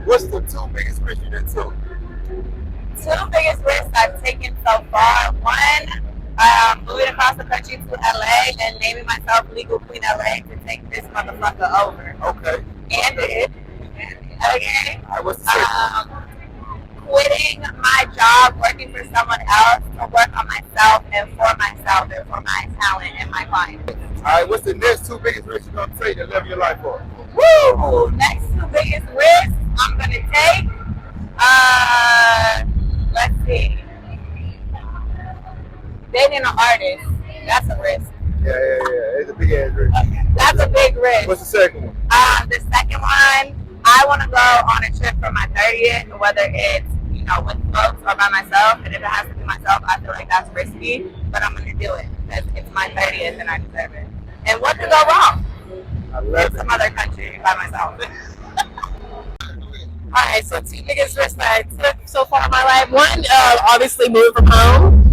What's the two biggest risks you done took? Two biggest risks I've taken so far. One, moving across the country to LA and naming myself Legal Queen LA to take this motherfucker over. Okay. And did. Okay. All right, what's the second one? Quitting my job, working for someone else to work on myself and for my talent and my clients. All right, what's the next two biggest risks you're going to take to live your life for? Woo! Next two biggest risks I'm going to take. Let's see. Dating an artist. That's a risk. Yeah. It's a big ass risk. That's a big risk. What's the second one? The second one, I want to go on a trip for my 30th, whether it's, with folks or by myself. And if it has to be myself, I feel like that's risky, but I'm going to do it. It's my 30th and I deserve it. And what could go wrong? I love In some other country by myself. Alright, so two biggest risks that I took so far in my life. One, obviously moving from home.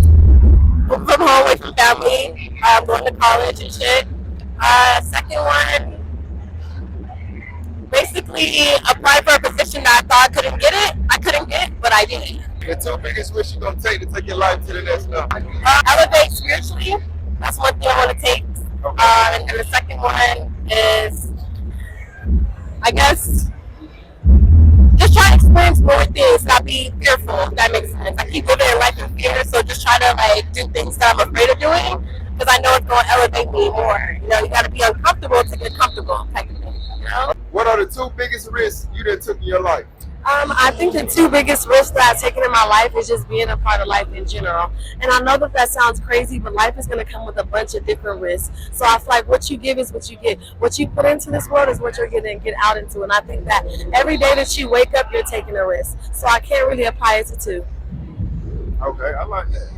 Moving from home with family, going to college and shit. Second one, basically apply for a position that I thought I couldn't get it. I couldn't get it, but I did. The two biggest risks you're going to take your life to the next level. Elevate spiritually. That's one thing I want to take. And the second one is, I guess, just try to experience more things, not be fearful, if that makes sense. I keep living in life in fear, so just try to do things that I'm afraid of doing, because I know it's going to elevate me more. You got to be uncomfortable to get comfortable, type of thing. What are the two biggest risks you done took in your life? I think the two biggest risks that I've taken in my life is just being a part of life in general. And I know that sounds crazy, but life is going to come with a bunch of different risks. So I feel like what you give is what you get. What you put into this world is what you're going to get out into. And I think that every day that you wake up, you're taking a risk. So I can't really apply it to two. Okay, I like that.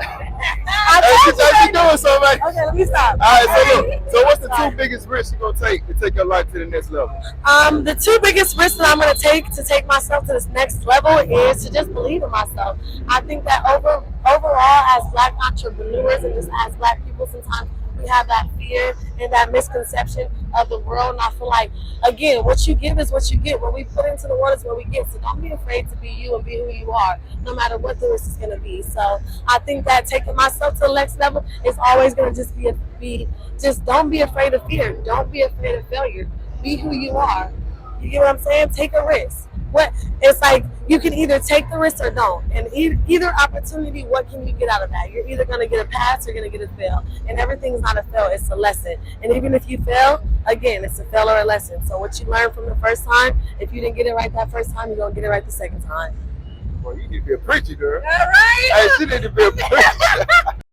Hey, you doing so, man. Okay, let me stop. All right, so what's the two biggest risks you're going to take your life to the next level? The two biggest risks that I'm going to take myself to this next level is to just believe in myself. I think that overall, as Black entrepreneurs and just as Black people, sometimes we have that fear and that misconception of the world. And I feel like, again, what you give is what you get. What we put into the world is what we get. So don't be afraid to be you and be who you are, no matter what the risk is going to be. So I think that taking myself to the next level is always going to just just don't be afraid of fear. Don't be afraid of failure. Be who you are. You get what I'm saying? Take a risk. It's like you can either take the risk or don't. And either opportunity, what can you get out of that? You're either going to get a pass or you're going to get a fail. And everything's not a fail, it's a lesson. And even if you fail, again, it's a fail or a lesson. So what you learned from the first time, if you didn't get it right that first time, you're going to get it right the second time. Well, you need to be a preacher, girl. All right. Hey, she need to be a preacher.